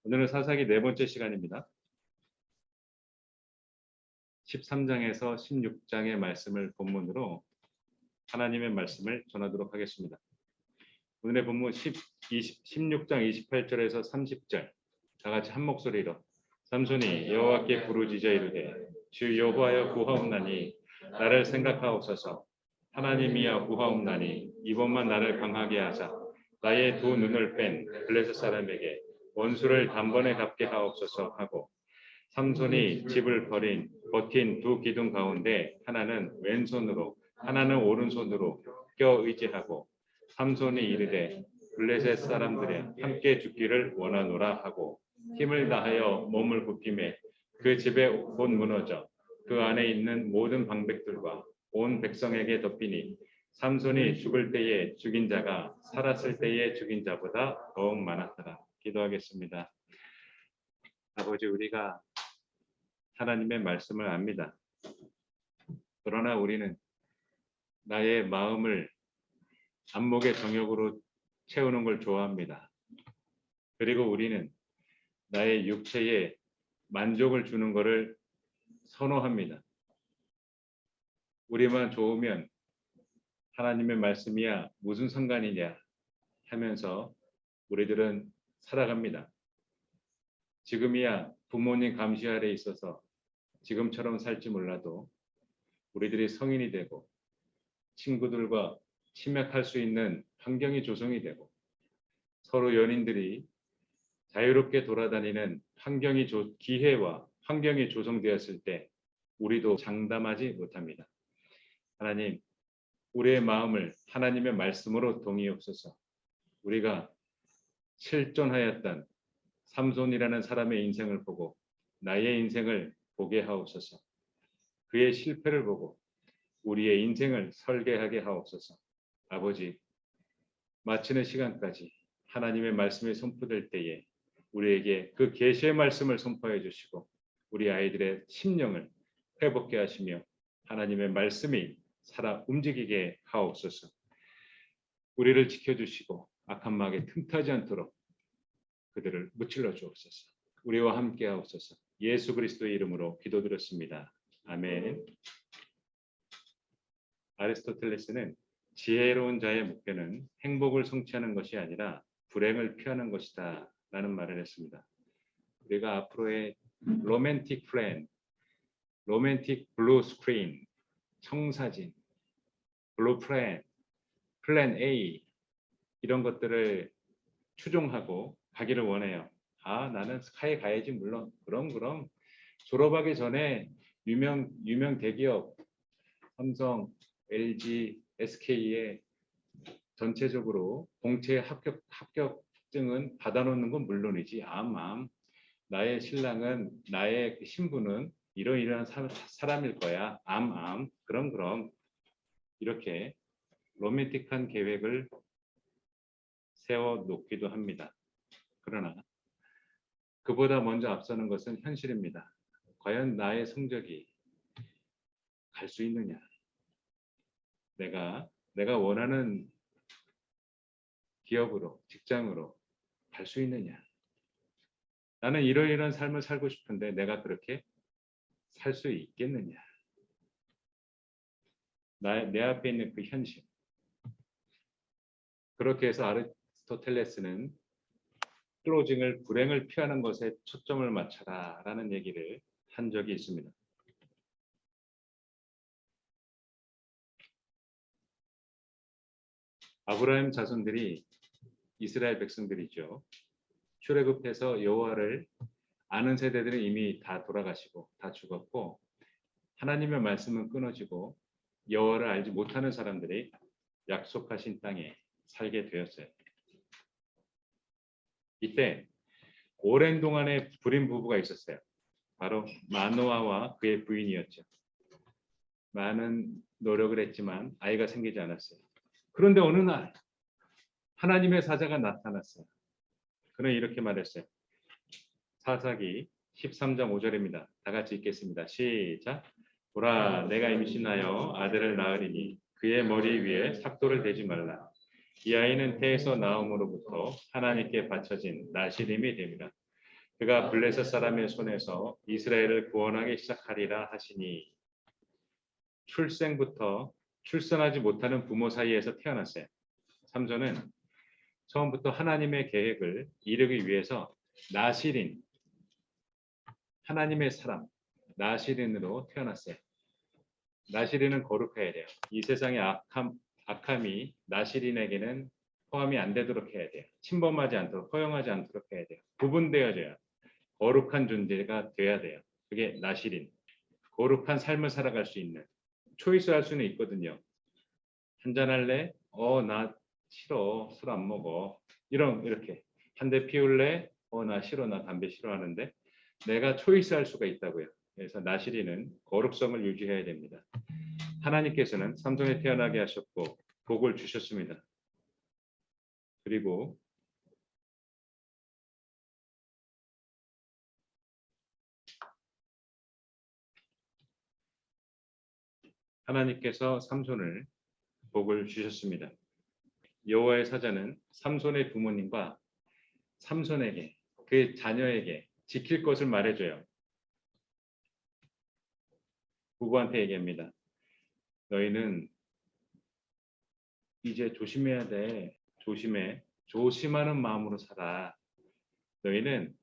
오늘은 사사기 네 번째 시간입니다. 13장에서 16장의 말씀을 본문으로 하나님의 말씀을 전하도록 하겠습니다. 오늘의 본문 16장 28절에서 30절 다 같이 한 목소리로 삼손이 여호와께 부르짖어 이르되 주 여호와여 구하옵나니 나를 생각하옵소서. 하나님이여 구하옵나니 이번만 나를 강하게 하사 나의 두 눈을 뺀 블레셋 사람에게 원수를 단번에 갚게 하옵소서 하고 삼손이 집을 버틴 두 기둥 가운데 하나는 왼손으로 하나는 오른손으로 껴 의지하고 삼손이 이르되 블레셋 사람들에 함께 죽기를 원하노라 하고 힘을 다하여 몸을 굽히매 그 집에 곧 무너져 그 안에 있는 모든 방백들과 온 백성에게 덮이니 삼손이 죽을 때에 죽인 자가 살았을 때에 죽인 자보다 더욱 많았더라. 기도하겠습니다. 아버지, 우리가 하나님의 말씀을 압니다. 그러나 우리는 나의 마음을 안목의 정욕으로 채우는 걸 좋아합니다. 그리고 우리는 나의 육체에 만족을 주는 것을 선호합니다. 우리만 좋으면 하나님의 말씀이야 무슨 상관이냐 하면서 우리들은 살아갑니다. 지금이야 부모님 감시 아래 있어서 지금처럼 살지 몰라도 우리들이 성인이 되고 친구들과 침략할 수 있는 환경이 조성이 되고 서로 연인들이 자유롭게 돌아다니는 기회와 환경이 조성되었을 때 우리도 장담하지 못합니다. 하나님, 우리의 마음을 하나님의 말씀으로 동의옵소서. 우리가 실존하였던 삼손이라는 사람의 인생을 보고 나의 인생을 보게 하옵소서. 그의 실패를 보고 우리의 인생을 설계하게 하옵소서. 아버지, 마치는 시간까지 하나님의 말씀이 선포될 때에 우리에게 그 계시의 말씀을 선포해 주시고 우리 아이들의 심령을 회복케 하시며 하나님의 말씀이 살아 움직이게 하옵소서. 우리를 지켜주시고 악한 마귀에 틈타지 않도록 그들을 무찔러 주옵소서. 우리와 함께 하옵소서. 예수 그리스도의 이름으로 기도드렸습니다. 아멘. 아리스토텔레스는 지혜로운 자의 목표는 행복을 성취하는 것이 아니라 불행을 피하는 것이다 라는 말을 했습니다. 우리가 앞으로의 로맨틱 플랜, 로맨틱 블루 스크린, 청사진, 블루 플랜 A 이런 것들을 추종하고 가기를 원해요. 나는 스카이 가야지. 물론 그럼 졸업하기 전에 유명 대기업 삼성, LG, SK에 전체적으로 공채 합격증은 받아놓는 건 물론이지 나의 신랑은 나의 신부는 이러이러한 사람일 거야. 그럼 이렇게 로맨틱한 계획을 세워놓기도 합니다. 그러나 그보다 먼저 앞서는 것은 현실입니다. 과연 나의 성적이 갈 수 있느냐? 내가 원하는 기업으로, 직장으로 갈 수 있느냐? 나는 이러이러한 삶을 살고 싶은데 내가 그렇게 살 수 있겠느냐? 내 앞에 있는 그 현실. 그렇게 해서 아리스토텔레스는 클로징을 불행을 피하는 것에 초점을 맞춰라 라는 얘기를 한 적이 있습니다. 아브라함 자손들이 이스라엘 백성들이죠. 출애굽해서 여호와를 아는 세대들은 이미 다 돌아가시고 다 죽었고 하나님의 말씀은 끊어지고 여호와를 알지 못하는 사람들이 약속하신 땅에 살게 되었어요. 이때 오랜 동안에 불임 부부가 있었어요. 바로 마노아와 그의 부인이었죠. 많은 노력을 했지만 아이가 생기지 않았어요. 그런데 어느 날 하나님의 사자가 나타났어요. 그는 이렇게 말했어요. 사사기 13장 5절입니다. 다 같이 읽겠습니다. 시작. 보라, 내가 임신하여 아들을 낳으리니 그의 머리 위에 삭도를 대지 말라. 이 아이는 태에서 나옴으로부터 하나님께 바쳐진 나시림이 됩니다. 그가 블레셋 사람의 손에서 이스라엘을 구원하기 시작하리라 하시니 출생부터 출산하지 못하는 부모 사이에서 태어났어요. 삼손은 처음부터 하나님의 계획을 이루기 위해서 나시린, 하나님의 사람, 나시린으로 태어났어요. 나시린은 거룩해야 돼요. 이 세상의 악함이 나시린에게는 포함이 안 되도록 해야 돼요. 침범하지 않도록, 허용하지 않도록 해야 돼요. 구분되어져야 거룩한 존재가 돼야 돼요. 그게 나시린. 거룩한 삶을 살아갈 수 있는. 초이스할 수는 있거든요. 한잔할래? 나 싫어. 술 안 먹어. 이렇게. 한 대 피울래? 나 싫어. 나 담배 싫어하는데. 내가 초이스할 수가 있다고요. 그래서 나시린은 거룩성을 유지해야 됩니다. 하나님께서는 삼손에 태어나게 하셨고 복을 주셨습니다. 그리고 하나님께서 삼손을 복을 주셨습니다. 여호와의 사자는 삼손의 부모님과 삼손에게 그 자녀에게 지킬 것을 말해줘요. 부부한테 얘기합니다. 너희는 이제 조심해야 돼. 조심해. 조심하는 마음으로 살아. 너희는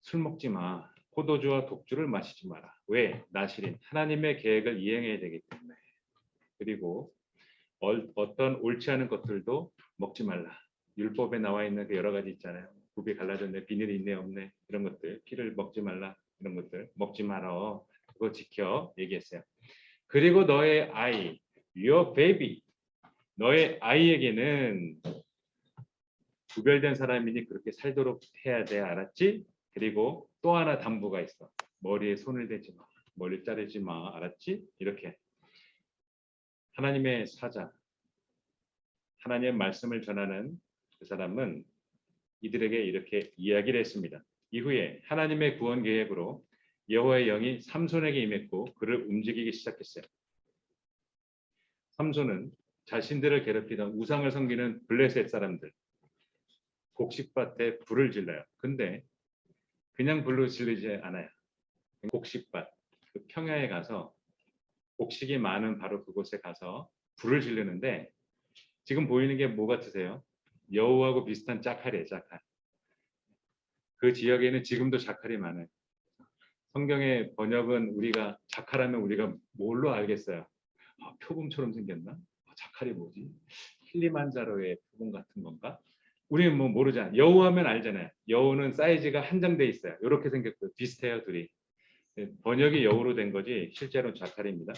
술 먹지 마. 포도주와 독주를 마시지 마라. 왜? 나시린 하나님의 계획을 이행해야 되기 때문에. 그리고 어떤 옳지 않은 것들도 먹지 말라. 율법에 나와 있는 그 여러 가지 있잖아요. 굽이 갈라졌네, 비늘이 있네, 없네 이런 것들, 피를 먹지 말라 이런 것들 먹지 말아. 그거 지켜 얘기했어요. 그리고 너의 아이, your baby, 너의 아이에게는 구별된 사람이니 그렇게 살도록 해야 돼, 알았지? 그리고 또 하나 담보가 있어. 머리에 손을 대지 마, 머리 자르지 마, 알았지? 이렇게 하나님의 사자, 하나님의 말씀을 전하는 그 사람은 이들에게 이렇게 이야기를 했습니다. 이후에 하나님의 구원 계획으로 여호와의 영이 삼손에게 임했고 그를 움직이기 시작했어요. 삼손은 자신들을 괴롭히던 우상을 섬기는 블레셋 사람들 곡식밭에 불을 질러요. 근데 그냥 불을 지르지 않아요. 곡식밭, 그 평야에 가서 곡식이 많은 바로 그곳에 가서 불을 지르는데 지금 보이는 게 뭐 같으세요? 여우하고 비슷한 자칼이에요. 자칼. 그 지역에는 지금도 자칼이 많아요. 성경의 번역은 우리가 자칼하면 우리가 뭘로 알겠어요? 표범처럼 생겼나? 자칼이 뭐지? 킬리만자로의 표범 같은 건가? 우리는 뭐 모르잖아. 여우하면 알잖아요. 여우는 사이즈가 한정돼 있어요. 이렇게 생겼고 비슷해요, 둘이. 번역이 여우로 된 거지 실제로 자칼입니다.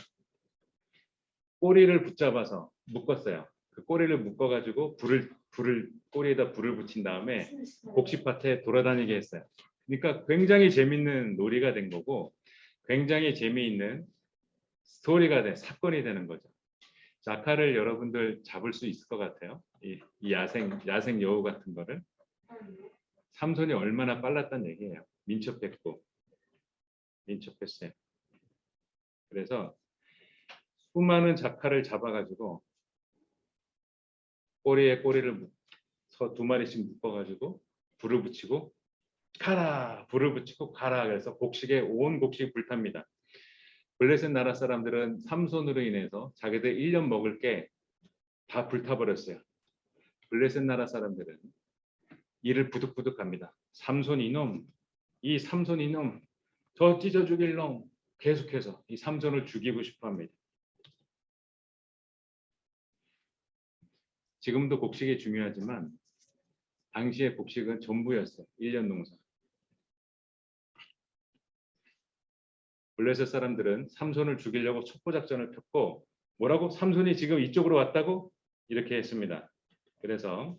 꼬리를 붙잡아서 묶었어요. 그 꼬리를 묶어가지고 꼬리에다 불을 붙인 다음에 곡식밭에 돌아다니게 했어요. 그러니까 굉장히 재밌는 놀이가 된 거고 굉장히 재미있는 스토리가 사건이 되는 거죠. 자카를 여러분들 잡을 수 있을 것 같아요. 이 야생 여우 같은 거를. 삼손이 얼마나 빨랐단 얘기예요. 민첩했고 민첩했어요. 그래서 수많은 자카를 잡아가지고 꼬리에 꼬리를 두 마리씩 묶어가지고 불을 붙이고 가라, 불을 붙이고 가라. 그래서 온 곡식이 불탑니다. 블레셋 나라 사람들은 삼손으로 인해서 자기들 1년 먹을 게 다 불타버렸어요. 블레셋 나라 사람들은 이를 부득부득합니다. 삼손 이놈, 이 삼손 이놈, 저 찢어 죽일 놈, 계속해서 이 삼손을 죽이고 싶어합니다. 지금도 곡식이 중요하지만 당시의 곡식은 전부였어요. 1년 농사. 블레셋 사람들은 삼손을 죽이려고 첩보작전을 폈고 뭐라고? 삼손이 지금 이쪽으로 왔다고? 이렇게 했습니다. 그래서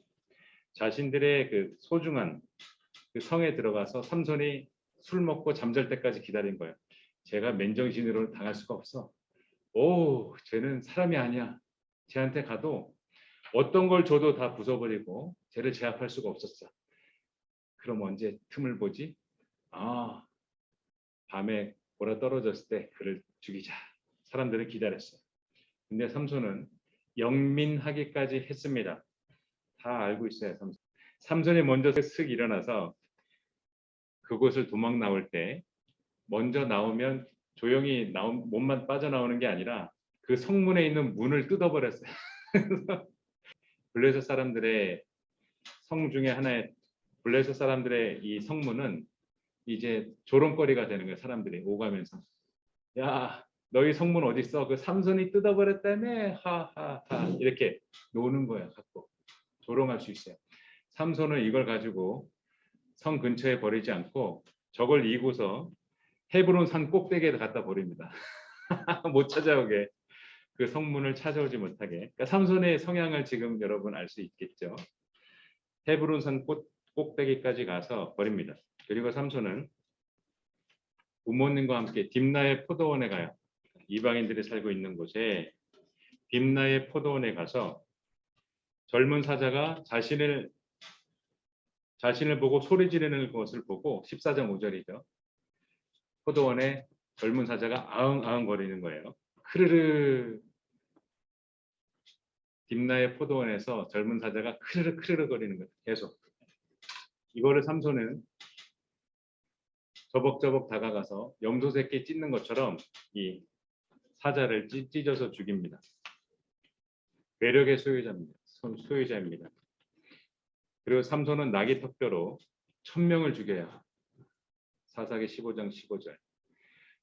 자신들의 그 소중한 그 성에 들어가서 삼손이 술 먹고 잠잘 때까지 기다린 거예요. 제가 맨정신으로 당할 수가 없어. 쟤는 사람이 아니야. 쟤한테 가도 어떤 걸 줘도 다 부숴버리고 쟤를 제압할 수가 없었어. 그럼 언제 틈을 보지? 밤에 보라 떨어졌을 때 그를 죽이자. 사람들은 기다렸어요. 근데 삼손은 영민하기까지 했습니다. 다 알고 있어요. 삼손이 먼저 슥 일어나서 그곳을 도망 나올 때 먼저 나오면 조용히 몸만 빠져나오는 게 아니라 그 성문에 있는 문을 뜯어버렸어요. 블레셋 사람들의 성 중에 하나의 블레셋 사람들의 이 성문은 이제 조롱거리가 되는 거예요. 사람들이 오가면서 야 너희 성문 어디 있어? 그 삼손이 뜯어버렸다며 하하하 이렇게 노는 거야. 갖고 조롱할 수 있어요. 삼손은 이걸 가지고 성 근처에 버리지 않고 저걸 이고서 헤브론 산 꼭대기에 갖다 버립니다. 못 찾아오게 그 성문을 찾아오지 못하게. 그러니까 삼손의 성향을 지금 여러분 알 수 있겠죠. 헤브론 산 꼭대기까지 가서 버립니다. 그리고 삼손은 부모님과 함께 딥나의 포도원에 가요. 이방인들이 살고 있는 곳에 딥나의 포도원에 가서 젊은 사자가 자신을 보고 소리 지르는 것을 보고 14장 5절이죠. 포도원에 젊은 사자가 아흥아흥 거리는 거예요. 크르르 딥나의 포도원에서 젊은 사자가 크르르 거리는 거예요. 계속. 이거를 삼손은 저벅저벅 다가가서 염소 새끼 찢는 것처럼 이 사자를 찢어서 죽입니다. 매력의 소유자입니다. 그리고 삼손은 나귀 턱뼈로 1000명을 죽여요. 사사기 15장 15절.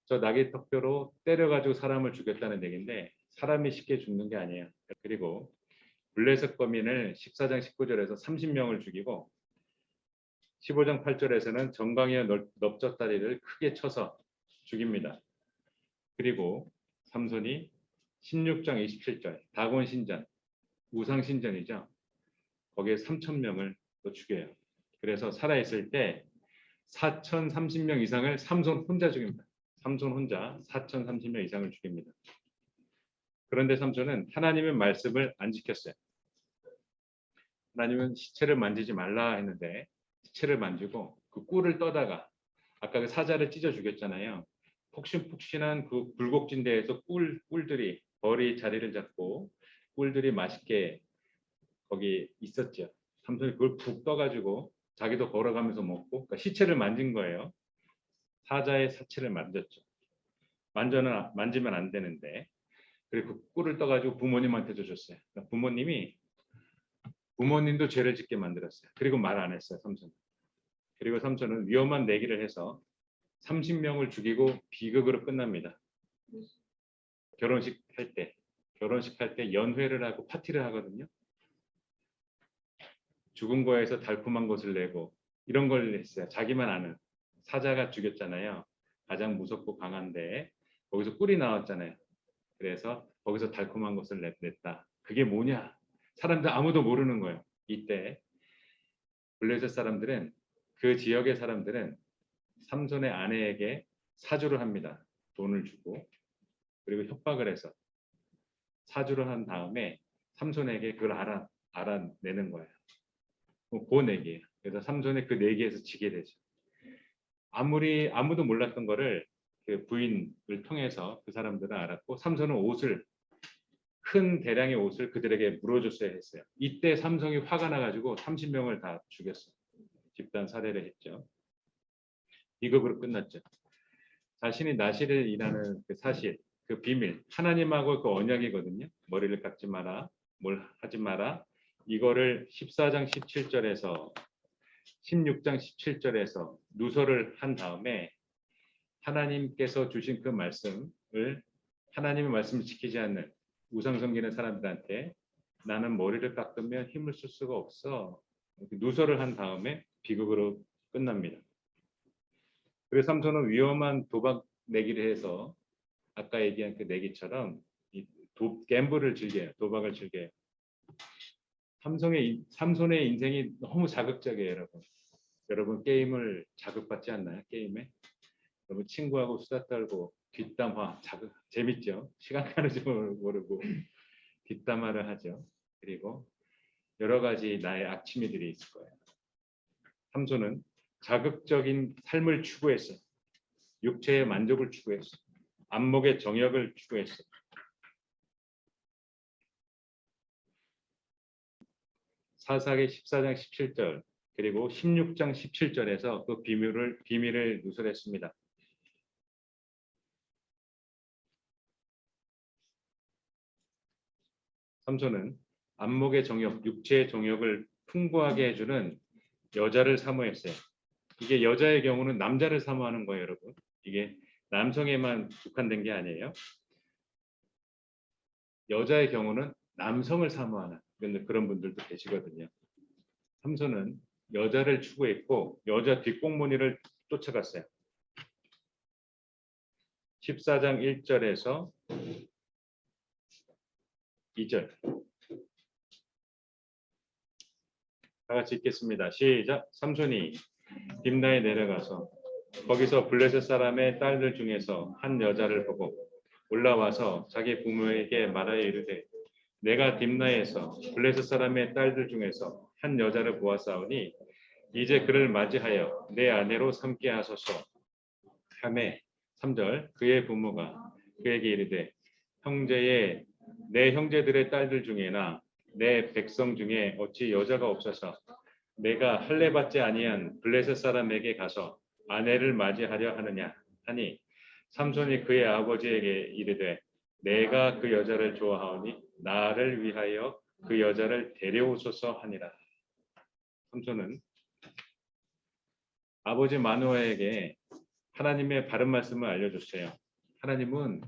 저 나귀 턱뼈로 때려가지고 사람을 죽였다는 얘기인데 사람이 쉽게 죽는 게 아니에요. 그리고 블레셋 거민을 14장 19절에서 30명을 죽이고 15장 8절에서는 정강이와 넓적다리를 크게 쳐서 죽입니다. 그리고 삼손이 16장 27절 다곤 신전, 우상 신전이죠. 거기에 3,000명을 또 죽여요. 그래서 살아있을 때 4,030명 이상을 삼손 혼자 죽입니다. 삼손 혼자 4,030명 이상을 죽입니다. 그런데 삼손은 하나님의 말씀을 안 지켰어요. 하나님은 시체를 만지지 말라 했는데 시체를 만지고 그 꿀을 떠다가 아까 그 사자를 찢어 죽였잖아요. 폭신폭신한 그 굴곡진대에서 꿀들이 벌이 자리를 잡고 꿀들이 맛있게 거기 있었죠. 삼손이 그걸 푹 떠가지고 자기도 걸어가면서 먹고 그러니까 시체를 만진 거예요. 사자의 사체를 만졌죠. 만지면 안 되는데 그리고 그 꿀을 떠가지고 부모님한테 줬어요. 그러니까 부모님도 죄를 짓게 만들었어요. 그리고 말 안 했어요. 삼손. 그리고 삼손은 위험한 내기를 해서 30명을 죽이고 비극으로 끝납니다. 결혼식 할 때 연회를 하고 파티를 하거든요. 죽은 거에서 달콤한 것을 내고 이런 걸 했어요. 자기만 아는 사자가 죽였잖아요. 가장 무섭고 강한데 거기서 꿀이 나왔잖아요. 그래서 거기서 달콤한 것을 냈다. 그게 뭐냐? 사람들 아무도 모르는 거예요. 이때 블레셋 사람들은 그 지역의 사람들은 삼손의 아내에게 사주를 합니다. 돈을 주고 그리고 협박을 해서 사주를 한 다음에 삼손에게 그걸 알아내는 거예요. 그 내기예요. 그래서 삼손이 그 내기에서 지게 되죠. 아무도 몰랐던 거를 그 부인을 통해서 그 사람들은 알았고 삼손은 큰 대량의 옷을 그들에게 물어줬어야 했어요. 이때 삼손이 화가 나가지고 30명을 다 죽였어요. 집단 살해를 했죠. 비극으로 끝났죠. 자신이 나시를 일하는 그 사실, 그 비밀, 하나님하고 그 언약이거든요. 머리를 깎지 마라, 뭘 하지 마라. 이거를 14장 17절에서 16장 17절에서 누설을 한 다음에 하나님께서 주신 그 말씀을 하나님의 말씀을 지키지 않는 우상 섬기는 사람들한테 나는 머리를 깎으면 힘을 쓸 수가 없어. 누설을 한 다음에 비극으로 끝납니다. 그래서 삼손은 위험한 도박 내기를 해서 아까 얘기한 그 내기처럼 갬블을 즐겨요. 도박을 즐겨요. 삼손의 인생이 너무 자극적이에요, 여러분. 여러분 게임을 자극받지 않나요? 게임에? 여러분 친구하고 수다 떨고 뒷담화 재밌죠? 시간 가는 줄 모르고 뒷담화를 하죠. 그리고 여러 가지 나의 악취미들이 있을 거예요. 삼손은 자극적인 삶을 추구했어요. 육체의 만족을 추구했어요. 안목의 정욕을 추구했어요. 사사기 14장 17절 그리고 16장 17절에서 그 비밀을 누설했습니다. 삼손은 안목의 정욕, 육체의 정욕을 풍부하게 해주는 여자를 사모했어요. 이게 여자의 경우는 남자를 사모하는 거예요, 여러분. 이게 남성에만 국한된 게 아니에요. 여자의 경우는 남성을 사모하는 그런 분들도 계시거든요. 삼손은 여자를 추구했고 여자 뒷공무니를 쫓아갔어요. 14장 1절에서 2절 다 같이 읽겠습니다. 시작. 삼손이 딥나에 내려가서 거기서 블레셋 사람의 딸들 중에서 한 여자를 보고 올라와서 자기 부모에게 말하여 이르되 내가 딥나에서 블레셋 사람의 딸들 중에서 한 여자를 보았사오니 이제 그를 맞이하여 내 아내로 삼게 하소서 하매 3절 그의 부모가 그에게 이르되 내 형제들의 딸들 중에나 내 백성 중에 어찌 여자가 없어서 내가 할례받지 아니한 블레셋 사람에게 가서 아내를 맞이하려 하느냐 하니 삼손이 그의 아버지에게 이르되 내가 그 여자를 좋아하오니 나를 위하여 그 여자를 데려오소서 하니라. 삼손은 아버지 마노아에게 하나님의 바른 말씀을 알려줬어요. 하나님은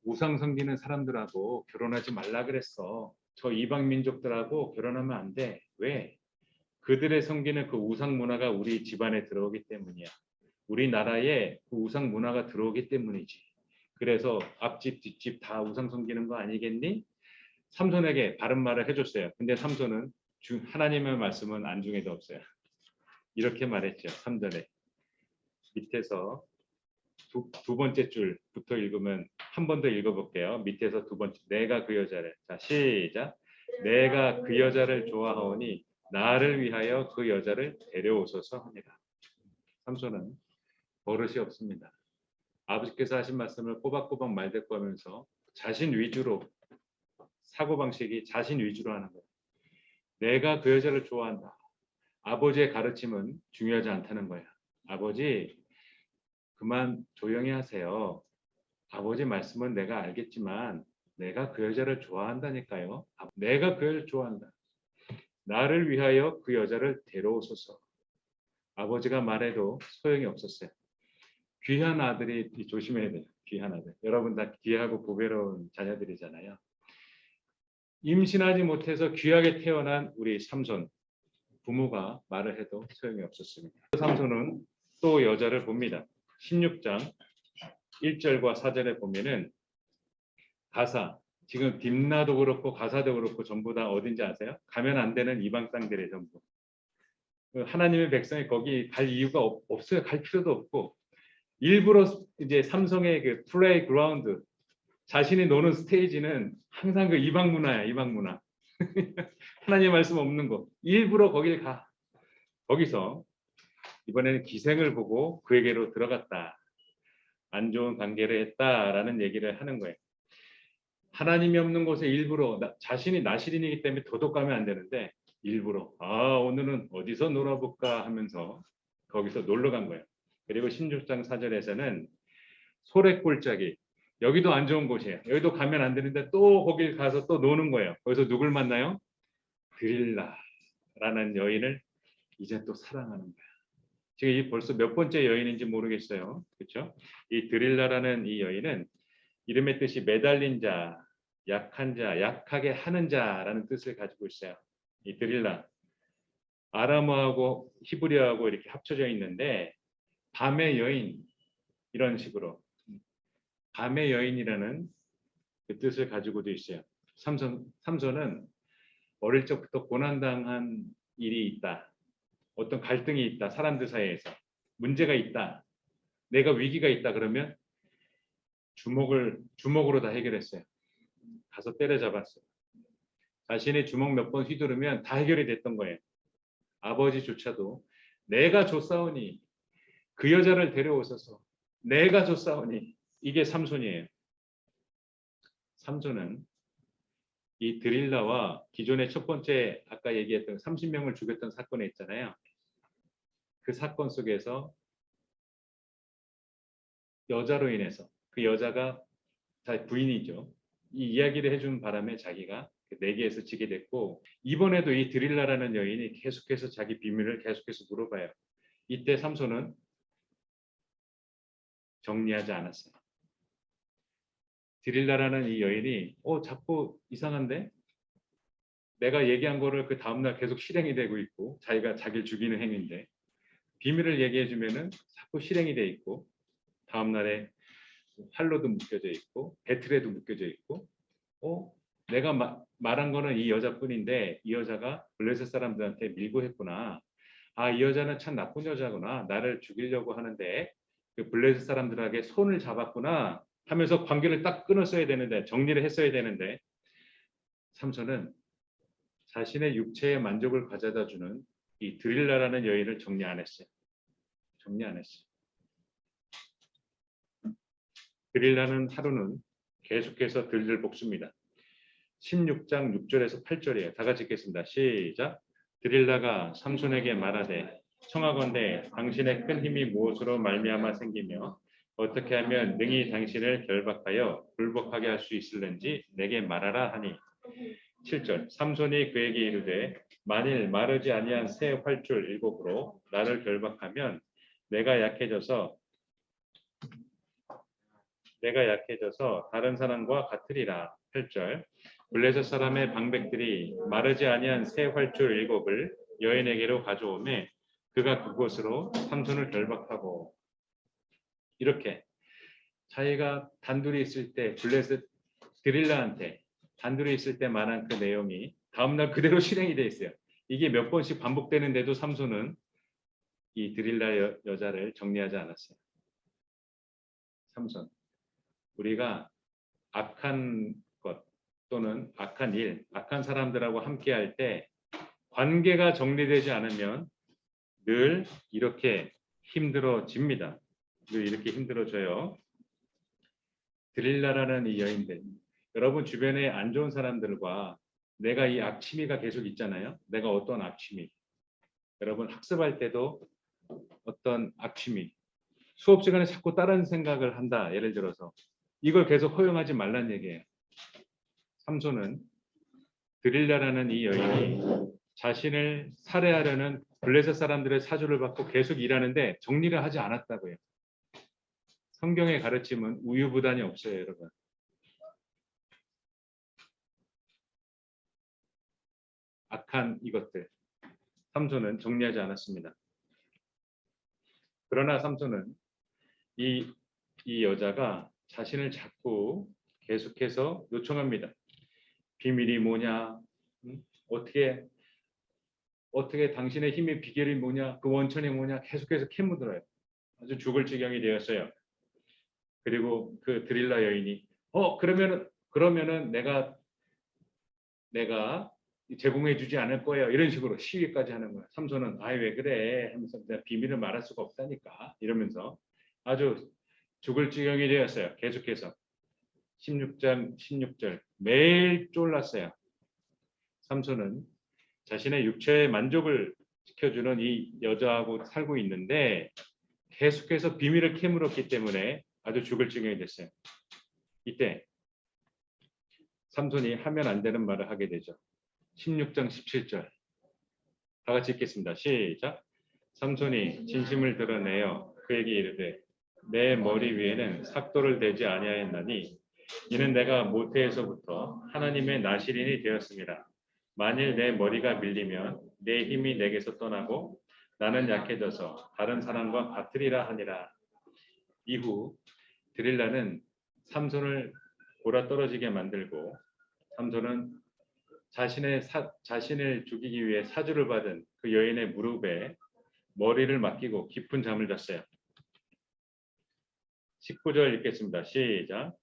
우상 섬기는 사람들하고 결혼하지 말라 그랬어. 저 이방 민족들하고 결혼하면 안 돼. 왜? 그들의 섬기는 그 우상 문화가 우리 집안에 들어오기 때문이야. 우리나라에 그 우상 문화가 들어오기 때문이지. 그래서 앞집 뒷집 다 우상 섬기는 거 아니겠니? 삼손에게 바른 말을 해줬어요. 근데 삼손은 하나님의 말씀은 안중에도 없어요. 이렇게 말했죠. 3절에 밑에서 두 번째 줄부터 읽으면 한 번 더 읽어볼게요. 밑에서 두 번째 내가 그 여자를 자 시작 내가 그 여자를 좋아하오니 나를 위하여 그 여자를 데려오소서 하니라. 삼손은 버릇이 없습니다. 아버지께서 하신 말씀을 꼬박꼬박 말대꾸하면서 자신 위주로 사고방식이 자신 위주로 하는 거예요. 내가 그 여자를 좋아한다. 아버지의 가르침은 중요하지 않다는 거야. 아버지 그만 조용히 하세요. 아버지 말씀은 내가 알겠지만 내가 그 여자를 좋아한다니까요. 내가 그 여자를 좋아한다. 나를 위하여 그 여자를 데려오소서. 아버지가 말해도 소용이 없었어요. 귀한 아들이 조심해야 돼요. 귀한 아들. 여러분 다 귀하고 보배로운 자녀들이잖아요. 임신하지 못해서 귀하게 태어난 우리 삼손. 부모가 말을 해도 소용이 없었습니다. 삼손은 또 여자를 봅니다. 16장 1절과 4절에 보면은 가사, 지금 딥나도 그렇고 가사도 그렇고 전부 다 어딘지 아세요? 가면 안 되는 이방 땅들의 전부. 하나님의 백성이 거기 갈 이유가 없어요. 갈 필요도 없고 일부러 이제 삼성의 그 플레이 그라운드 자신이 노는 스테이지는 항상 그 이방 문화야. 이방 문화. 하나님 말씀 없는 거. 일부러 거길 가. 거기서 이번에는 기생을 보고 그에게로 들어갔다. 안 좋은 관계를 했다라는 얘기를 하는 거예요. 하나님이 없는 곳에 일부러 자신이 나시린이기 때문에 도둑가면 안 되는데 일부러 오늘은 어디서 놀아볼까 하면서 거기서 놀러 간 거예요. 그리고 16장 4절에서는 소래골짜기 여기도 안 좋은 곳이에요. 여기도 가면 안 되는데 또 거길 가서 또 노는 거예요. 거기서 누굴 만나요? 드릴라라는 여인을 이제 또 사랑하는 거야. 지금 이 벌써 몇 번째 여인인지 모르겠어요. 그렇죠? 이 드릴라라는 이 여인은 이름의 뜻이 매달린 자, 약한 자, 약하게 하는 자라는 뜻을 가지고 있어요. 이 드릴라 아람어하고 히브리어하고 이렇게 합쳐져 있는데 밤의 여인 이런 식으로 밤의 여인이라는 그 뜻을 가지고도 있어요. 삼손은 어릴 적부터 고난당한 일이 있다. 어떤 갈등이 있다. 사람들 사이에서 문제가 있다. 내가 위기가 있다 그러면 주먹으로 다 해결했어요. 가서 때려잡았어요. 자신의 주먹 몇 번 휘두르면 다 해결이 됐던 거예요. 아버지조차도 내가 줬사오니 그 여자를 데려오셔서 내가 줬사오니 이게 삼손이에요. 삼손은 이 드릴라와 기존의 첫 번째 아까 얘기했던 30명을 죽였던 사건에 있잖아요. 그 사건 속에서 여자로 인해서 그 여자가 자 부인이죠. 이 이야기를 해준 바람에 자기가 그 내기에서 지게 됐고 이번에도 이 드릴라라는 여인이 계속해서 자기 비밀을 계속해서 물어봐요. 이때 삼손은 정리하지 않았어요. 드릴라라는 이 여인이 자꾸 이상한데 내가 얘기한 거를 그 다음날 계속 실행이 되고 있고 자기가 자기를 죽이는 행위인데 비밀을 얘기해 주면은 자꾸 실행이 돼 있고 다음날에 활로도 묶여져 있고 배틀에도 묶여져 있고 내가 말한 거는 이 여자뿐인데 이 여자가 블레셋 사람들한테 밀고 했구나. 이 여자는 참 나쁜 여자구나. 나를 죽이려고 하는데 그 블레셋 사람들에게 손을 잡았구나 하면서 관계를 딱 끊었어야 되는데 정리를 했어야 되는데 삼손은 자신의 육체의 만족을 가져다 주는 이 드릴라라는 여인을 정리 안 했어요. 정리 안 했어요. 드릴라는 하루는 계속해서 들들 볶습니다. 16장 6절에서 8절이에요. 다 같이 읽겠습니다. 시작. 드릴라가 삼손에게 말하되 청하건대 당신의 큰 힘이 무엇으로 말미암아 생기며 어떻게 하면 능히 당신을 결박하여 굴복하게 할 수 있을는지 내게 말하라 하니 7절 삼손이 그에게 이르되 만일 마르지 아니한 새 활줄 7으로 나를 결박하면 내가 약해져서 다른 사람과 같으리라. 8절 블레셋 사람의 방백들이 마르지 아니한 새 활줄 7을 여인에게로 가져오매 그가 그곳으로 삼손을 결박하고 이렇게 자기가 단둘이 있을 때 블레셋 드릴라한테 단둘이 있을 때 말한 그 내용이 다음날 그대로 실행이 돼 있어요. 이게 몇 번씩 반복되는데도 삼손은 이 드릴라 여자를 정리하지 않았어요. 삼손. 우리가 악한 것 또는 악한 일, 악한 사람들하고 함께 할 때 관계가 정리되지 않으면 늘 이렇게 힘들어집니다. 늘 이렇게 힘들어져요. 드릴라라는 이 여인들. 여러분 주변에 안 좋은 사람들과 내가 이 악취미가 계속 있잖아요. 내가 어떤 악취미. 여러분 학습할 때도 어떤 악취미. 수업 시간에 자꾸 다른 생각을 한다. 예를 들어서 이걸 계속 허용하지 말란 얘기예요. 삼손은 드릴라라는 이 여인이 자신을 살해하려는 블레셋 사람들의 사주를 받고 계속 일하는데 정리를 하지 않았다고요. 성경의 가르침은 우유부단이 없어요, 여러분. 악한 이것들. 삼손은 정리하지 않았습니다. 그러나 삼손은 이 여자가 자신을 자꾸 계속해서 요청합니다. 비밀이 뭐냐? 어떻게 당신의 힘의 비결이 뭐냐? 그 원천이 뭐냐? 계속해서 캐묻어요. 아주 죽을 지경이 되었어요. 그리고 그 드릴라 여인이 그러면은 내가 제공해주지 않을 거예요. 이런 식으로 시위까지 하는 거야. 삼손은 왜 그래? 하면서 내가 비밀을 말할 수가 없다니까. 이러면서 아주 죽을 지경이 되었어요. 계속해서 16장 16절 매일 쫄랐어요. 삼손은 자신의 육체의 만족을 지켜주는 이 여자하고 살고 있는데 계속해서 비밀을 캐물었기 때문에 아주 죽을 지경이 됐어요. 이때 삼손이 하면 안 되는 말을 하게 되죠. 16장 17절 다 같이 읽겠습니다. 시작. 삼손이 진심을 드러내어 그에게 이르되 내 머리 위에는 삭도를 대지 아니하였나니 이는 내가 모태에서부터 하나님의 나실인이 되었습니다. 만일 내 머리가 밀리면 내 힘이 내게서 떠나고 나는 약해져서 다른 사람과 같으리라 하니라. 이후 드릴라는 삼손을 골아떨어지게 만들고 삼손은 자신을 죽이기 위해 사주를 받은 그 여인의 무릎에 머리를 맡기고 깊은 잠을 잤어요. 19절 읽겠습니다. 시작.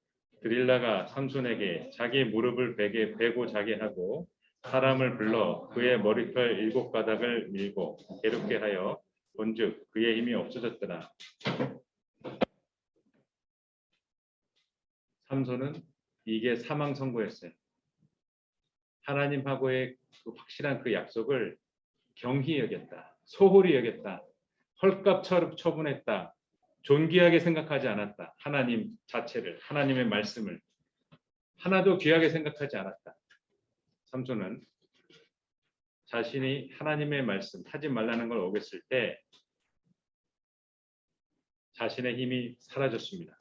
드릴라가 삼손에게 자기 무릎을 베고 자게 하고 사람을 불러 그의 머리털 7가닥을 밀고 괴롭게 하여 본즉 그의 힘이 없어졌더라. 삼손은 이게 사망 선고였어요. 하나님하고의 그 확실한 그 약속을 경히 여겼다. 소홀히 여겼다. 헐값 처분했다. 존귀하게 생각하지 않았다. 하나님 자체를, 하나님의 말씀을 하나도 귀하게 생각하지 않았다. 삼손은 자신이 하나님의 말씀 하지 말라는 걸 어겼을 때 자신의 힘이 사라졌습니다.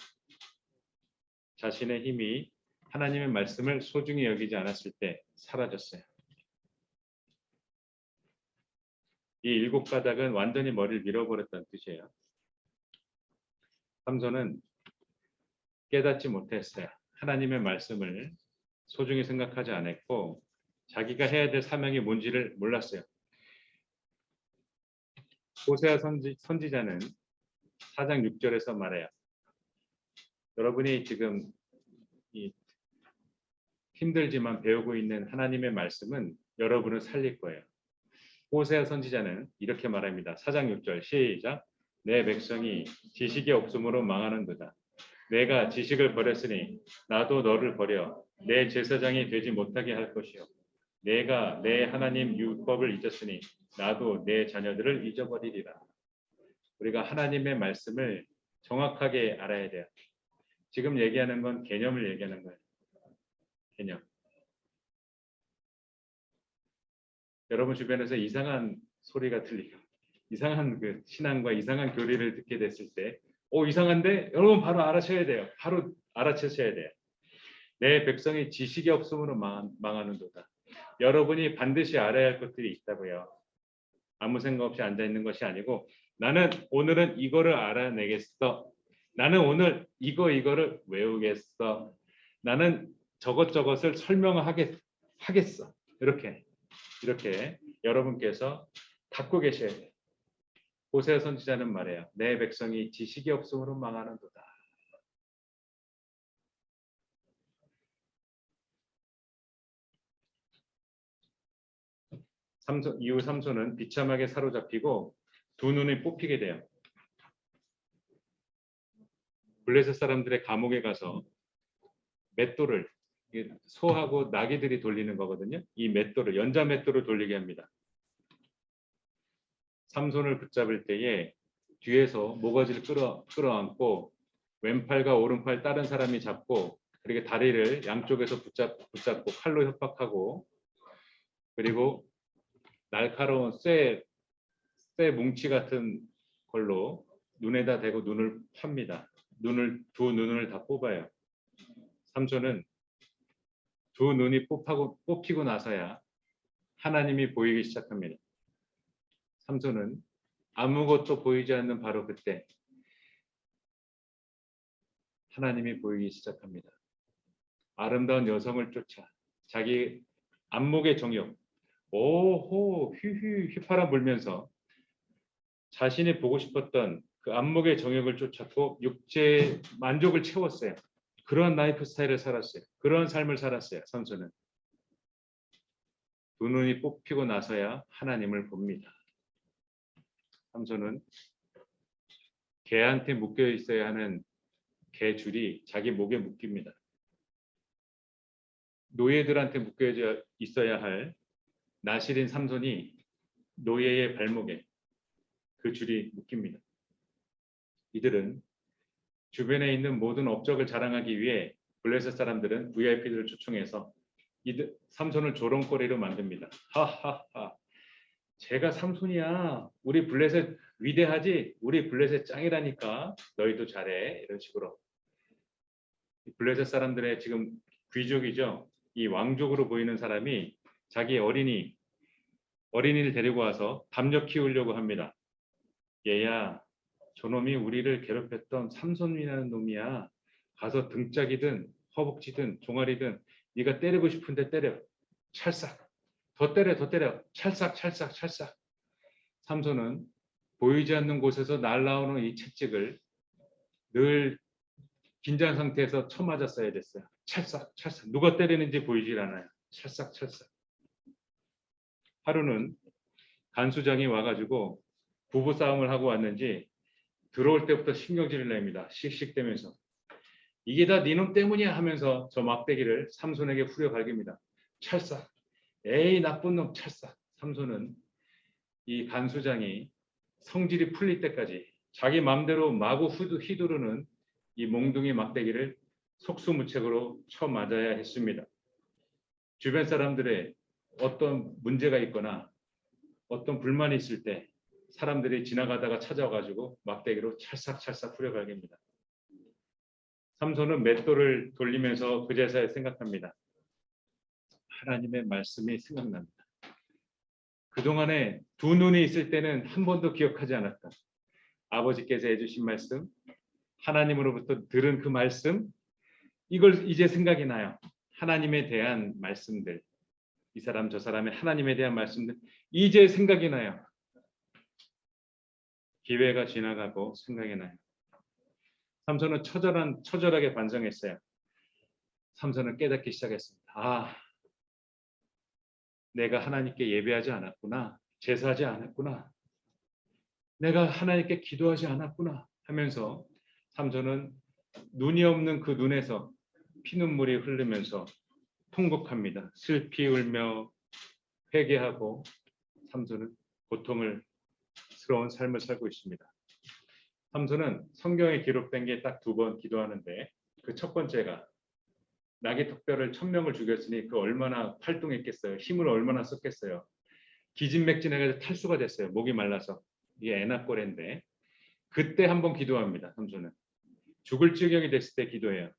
자신의 힘이 하나님의 말씀을 소중히 여기지 않았을 때 사라졌어요. 이 7가닥은 완전히 머리를 밀어버렸다는 뜻이에요. 삼손은 깨닫지 못했어요. 하나님의 말씀을 소중히 생각하지 않았고 자기가 해야 될 사명이 뭔지를 몰랐어요. 호세아 선지자는 4장 6절에서 말해요. 여러분이 지금 힘들지만 배우고 있는 하나님의 말씀은 여러분을 살릴 거예요. 호세아 선지자는 이렇게 말합니다. 4장 6절 시작. 내 백성이 지식이 없음으로 망하는도다. 내가 지식을 버렸으니 나도 너를 버려 내 제사장이 되지 못하게 할 것이요. 내가 내 하나님 율법을 잊었으니 나도 내 자녀들을 잊어버리리라. 우리가 하나님의 말씀을 정확하게 알아야 돼요. 지금 얘기하는 건 개념을 얘기하는 거예요. 개념. 여러분 주변에서 이상한 소리가 들리고 이상한 그 신앙과 이상한 교리를 듣게 됐을 때 이상한데 여러분 바로 알아셔야 돼요. 바로 알아채셔야 돼요. 내 백성이 지식이 없음으로 망하는도다. 여러분이 반드시 알아야 할 것들이 있다고요. 아무 생각 없이 앉아있는 것이 아니고 나는 오늘은 이거를 알아내겠어. 나는 오늘 이거를 외우겠어. 나는 저것을 설명하겠어. 이렇게 여러분께서 갖고 계셔야 돼요. 호세아 선지자는 말해요. 내 백성이 지식이 없음으로 망하는도다. 이후 삼손은 비참하게 사로잡히고 두 눈이 뽑히게 돼요. 블레셋 사람들의 감옥에 가서 맷돌을 소하고 나귀들이 돌리는 거거든요. 이 맷돌을 연자 맷돌을 돌리게 합니다. 삼손을 붙잡을 때에 뒤에서 모가지를 끌어안고 왼팔과 오른팔 다른 사람이 잡고 그리고 다리를 양쪽에서 붙잡고 칼로 협박하고 그리고 날카로운 쇠 뭉치 같은 걸로 눈에다 대고 눈을 팝니다. 두 눈을 다 뽑아요. 삼손은 두 눈이 뽑히고 나서야 하나님이 보이기 시작합니다. 삼손은 아무것도 보이지 않는 바로 그때 하나님이 보이기 시작합니다. 아름다운 여성을 쫓아 자기 안목의 정욕 오호 휴휴 휘파람 불면서 자신이 보고 싶었던 그 안목의 정욕을 쫓았고 육체의 만족을 채웠어요. 그런 라이프 스타일을 살았어요. 그런 삶을 살았어요. 삼손은. 두 눈이 뽑히고 나서야 하나님을 봅니다. 삼손은 개한테 묶여 있어야 하는 개줄이 자기 목에 묶입니다. 노예들한테 묶여 있어야 할 나실인 삼손이 노예의 발목에 그 줄이 묶입니다. 이들은 주변에 있는 모든 업적을 자랑하기 위해 블레셋 사람들은 VIP들을 초청해서 삼손을 조롱거리로 만듭니다. 하하하. 제가 삼손이야. 우리 블레셋 위대하지? 우리 블레셋 짱이라니까. 너희도 잘해. 이런 식으로. 블레셋 사람들의 지금 귀족이죠. 이 왕족으로 보이는 사람이 자기 어린이를 데리고 와서 담력 키우려고 합니다. 얘야, 저놈이 우리를 괴롭혔던 삼손이라는 놈이야. 가서 등짝이든 허벅지든 종아리든 네가 때리고 싶은데 때려. 찰싹. 더 때려. 찰싹. 삼손은 보이지 않는 곳에서 날라오는 이 채찍을 늘 긴장 상태에서 쳐맞았어야 됐어요. 찰싹. 누가 때리는지 보이질 않아요. 찰싹. 하루는 간수장이 와가지고 부부싸움을 하고 왔는지 들어올 때부터 신경질을 냅니다. 씩씩대면서. 이게 다 네 놈 때문이야 하면서 저 막대기를 삼손에게 후려갈깁니다. 찰싹. 에이 나쁜 놈 찰싹. 삼손은 이 간수장이 성질이 풀릴 때까지 자기 마음대로 마구 휘두르는 이 몽둥이 막대기를 속수무책으로 쳐맞아야 했습니다. 주변 사람들의 어떤 문제가 있거나 어떤 불만이 있을 때 사람들이 지나가다가 찾아와가지고 막대기로 찰싹찰싹 후려갈깁니다. 삼손은 맷돌을 돌리면서 그제서야 생각합니다. 하나님의 말씀이 생각납니다. 그동안에 두 눈이 있을 때는 한 번도 기억하지 않았다. 아버지께서 해주신 말씀, 하나님으로부터 들은 그 말씀, 이걸 이제 생각이 나요. 하나님에 대한 말씀들, 이 사람 저 사람의 하나님에 대한 말씀들 이제 생각이 나요. 기회가 지나가고 생각이 나요. 삼손은 처절하게 반성했어요. 삼손은 깨닫기 시작했습니다. 아, 내가 하나님께 예배하지 않았구나. 제사하지 않았구나. 내가 하나님께 기도하지 않았구나 하면서 삼손은 눈이 없는 그 눈에서 피눈물이 흐르면서 통곡합니다. 슬피 울며 회개하고 삼손은 고통스러운 삶을 살고 있습니다. 삼손은 성경에 기록된 게 딱 2번 기도하는데 그 첫 번째가 나귀 턱뼈를 1000명을 죽였으니 그 얼마나 활동했겠어요. 힘을 얼마나 썼겠어요. 기진맥진해가지고 탈수가 됐어요. 목이 말라서. 이게 애나꼬레인데 그때 한번 기도합니다. 삼손은. 죽을 지경이 됐을 때 기도해요.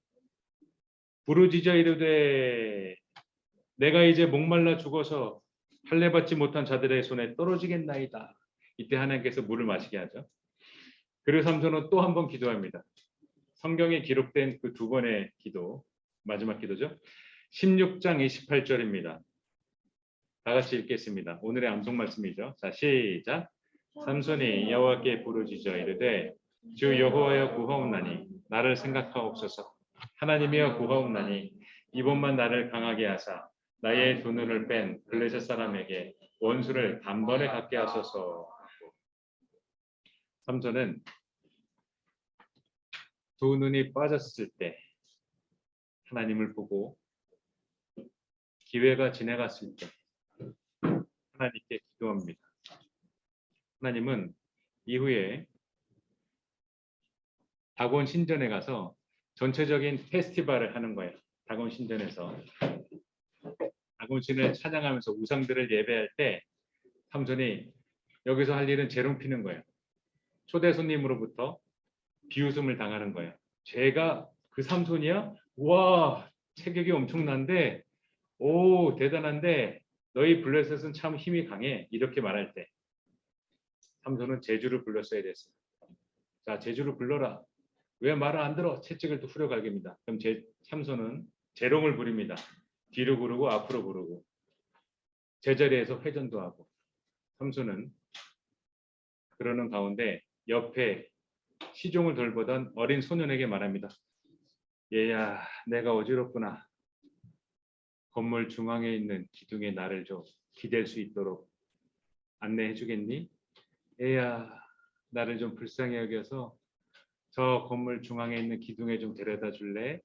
부르짖어 이르되 내가 이제 목말라 죽어서 할례받지 못한 자들의 손에 떨어지겠나이다. 이때 하나님께서 물을 마시게 하죠. 그리고 삼손은 또 한 번 기도합니다. 성경에 기록된 그 2번의 기도, 마지막 기도죠. 16장 28절입니다. 다 같이 읽겠습니다. 오늘의 암송 말씀이죠. 자, 시작. 삼손이 여호와께 부르짖어 이르되 주 여호와여 구하옵나니 나를 생각하옵소서. 하나님이여 구하옵나니 이번만 나를 강하게 하사 나의 2 눈을 뺀 블레셋 사람에게 원수를 단번에 갖게 하소서. 삼손은 2 눈이 빠졌을 때 하나님을 보고 기회가 지나갔을 때 하나님께 기도합니다. 하나님은 이후에 다곤 신전에 가서 전체적인 페스티벌을 하는 거예요. 다곤 신전에서 다곤 신을 찬양하면서 우상들을 예배할 때 삼손이 여기서 할 일은 재롱 피는 거예요. 초대 손님으로부터 비웃음을 당하는 거예요. 제가 그 삼손이야? 와, 체격이 엄청난데, 오, 대단한데 너희 블레셋은 참 힘이 강해. 이렇게 말할 때 삼손은 제주를 불렀어야 됐어요. 자, 제주를 불러라. 왜 말을 안 들어? 채찍을 또 후려갈깁니다. 그럼 삼손은 재롱을 부립니다. 뒤로 구르고 앞으로 구르고 제자리에서 회전도 하고. 삼손은 그러는 가운데 옆에 시종을 돌보던 어린 소년에게 말합니다. 얘야, 내가 어지럽구나. 건물 중앙에 있는 기둥에 나를 좀 기댈 수 있도록 안내해 주겠니? 얘야, 나를 좀 불쌍히 여겨서 저 건물 중앙에 있는 기둥에 좀 데려다 줄래?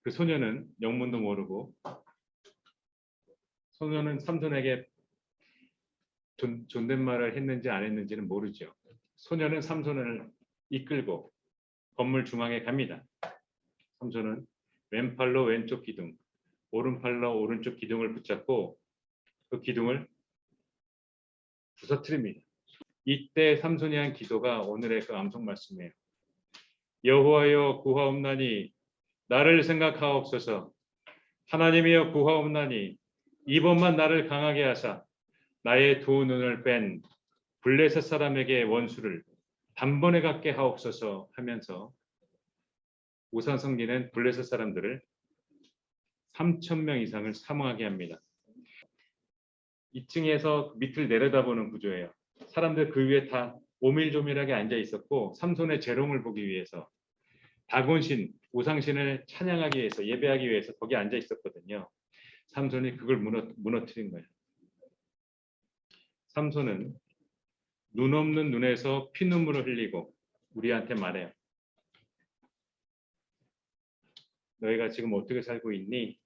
그 소년은 영문도 모르고 소년은 삼손에게 존댓말을 했는지 안 했는지는 모르죠. 소년은 삼손을 이끌고 건물 중앙에 갑니다. 삼손은 왼팔로 왼쪽 기둥, 오른팔로 오른쪽 기둥을 붙잡고 그 기둥을 부서뜨립니다. 이때 삼손이 한 기도가 오늘의 그 암송 말씀이에요. 여호와여 구하옵나니 나를 생각하옵소서. 하나님이여 구하옵나니 이번만 나를 강하게 하사 나의 2 눈을 뺀 블레셋 사람에게 원수를 단번에 갖게 하옵소서 하면서 우상 성기는 블레셋 사람들을 3,000명 이상을 사망하게 합니다. 2층에서 밑을 내려다보는 구조예요. 사람들 그 위에 다 오밀조밀하게 앉아 있었고 삼손의 재롱을 보기 위해서 다곤신, 우상신을 찬양하기 위해서 예배하기 위해서 거기 앉아 있었거든요. 삼손이 그걸 무너뜨린 거예요. 삼손은 눈 없는 눈에서 피눈물을 흘리고 우리한테 말해요. 너희가 지금 어떻게 살고 있니?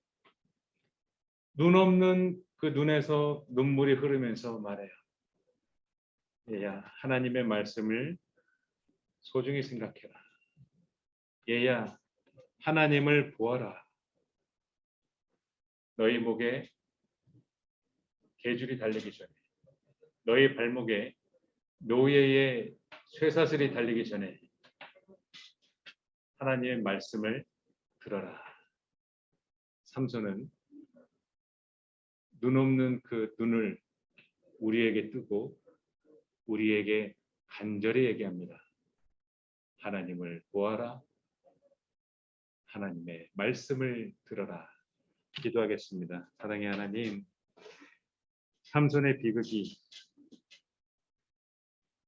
눈 없는 그 눈에서 눈물이 흐르면서 말해요. 얘야, 하나님의 말씀을 소중히 생각해라. 얘야, 하나님을 보아라. 너희 목에 계줄이 달리기 전에, 너희 발목에 노예의 쇠사슬이 달리기 전에 하나님의 말씀을 들어라. 삼손은 눈 없는 그 눈을 우리에게 뜨고 우리에게 간절히 얘기합니다. 하나님을 보아라. 하나님의 말씀을 들어라. 기도하겠습니다. 사랑의 하나님, 삼손의 비극이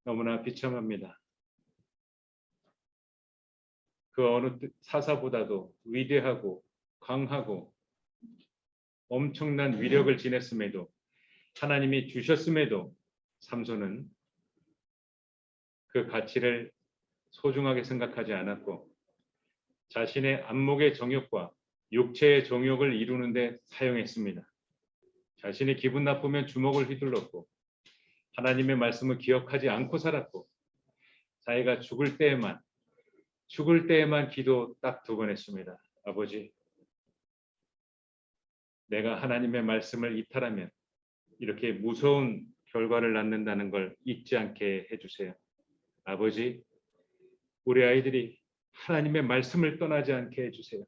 너무나 비참합니다. 그 어느 사사보다도 위대하고 강하고 엄청난 위력을 지녔음에도, 하나님이 주셨음에도 삼손은 그 가치를 소중하게 생각하지 않았고 자신의 안목의 정욕과 육체의 정욕을 이루는데 사용했습니다. 자신이 기분 나쁘면 주먹을 휘둘렀고 하나님의 말씀을 기억하지 않고 살았고 자기가 죽을 때에만 기도 딱 2번 했습니다. 아버지, 내가 하나님의 말씀을 이탈하면 이렇게 무서운 결과를 낳는다는 걸 잊지 않게 해주세요. 아버지, 우리 아이들이 하나님의 말씀을 떠나지 않게 해주세요.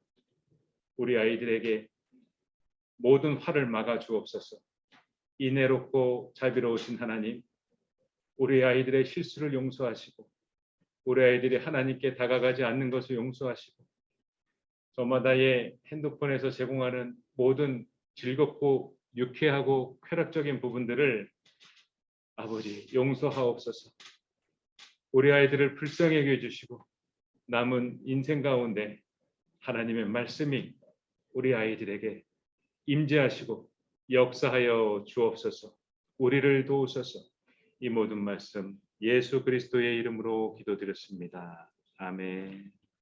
우리 아이들에게 모든 화를 막아 주옵소서. 인애롭고 자비로우신 하나님, 우리 아이들의 실수를 용서하시고 우리 아이들이 하나님께 다가가지 않는 것을 용서하시고 저마다의 핸드폰에서 제공하는 모든 즐겁고 유쾌하고 쾌락적인 부분들을 아버지 용서하옵소서. 우리 아이들을 불쌍하게 해주시고 남은 인생 가운데 하나님의 말씀이 우리 아이들에게 임재하시고 역사하여 주옵소서. 우리를 도우소서. 이 모든 말씀 예수 그리스도의 이름으로 기도드렸습니다. 아멘.